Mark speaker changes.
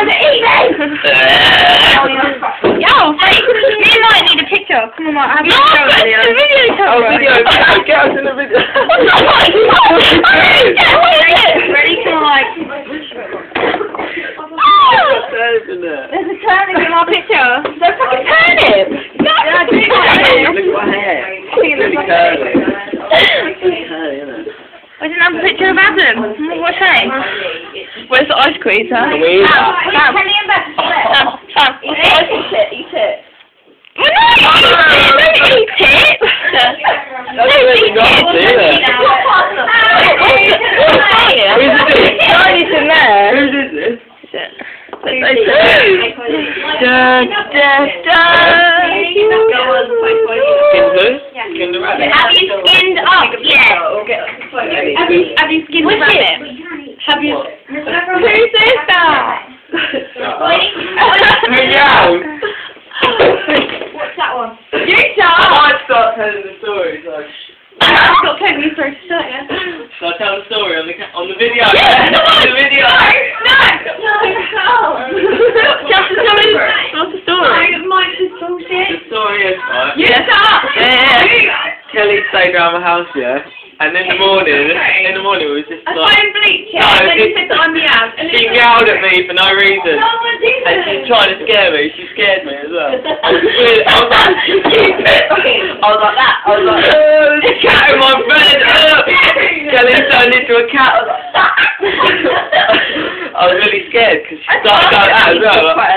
Speaker 1: guys are eating! Yo, me and Mike need a picture. Come on, Mike, have a video.
Speaker 2: Oh, video, get us in the video.
Speaker 1: Ready, come on, Mike. There's a turnip in my picture. There's a fucking turnip! No!
Speaker 2: Look at my hair. Really curly. Curly, isn't it?
Speaker 1: Where's another picture of Adam? What's that?
Speaker 3: Where's the ice cream, huh?
Speaker 2: Can we eat that?
Speaker 1: Penny and Beth, eat it.
Speaker 3: Well, no, don't eat it!
Speaker 2: That's really not to do it. Who's this?
Speaker 3: Johnny's in there.
Speaker 2: Whose is this?
Speaker 3: Have
Speaker 1: you skinned up? Yeah. Have you skinned the rabbit? Have you?
Speaker 3: Who's this guy?
Speaker 1: What's that one?
Speaker 3: You
Speaker 2: I
Speaker 3: start!
Speaker 2: might start telling the story, so...
Speaker 1: Stop telling me stories, start, yeah?
Speaker 2: Shall I tell the story on the video?
Speaker 3: Yeah,
Speaker 2: On the video!
Speaker 1: No!
Speaker 3: Just the story. What's the story?
Speaker 1: Mike's just bullshit.
Speaker 2: The story is, right?
Speaker 3: You start!
Speaker 2: Kelly stayed around my house, yeah? And in the morning we was just
Speaker 1: I
Speaker 2: like...
Speaker 1: phoned bleach, yeah, and then you said that I'm meowed.
Speaker 2: She meowed at me for no reason.
Speaker 1: No one did
Speaker 2: And she's trying to scare me. She scared me as well. I was like, that. I was like, there's a cat in my bed. Kelly turned into a cat. I was like, I was really scared because she started like that as well. Like,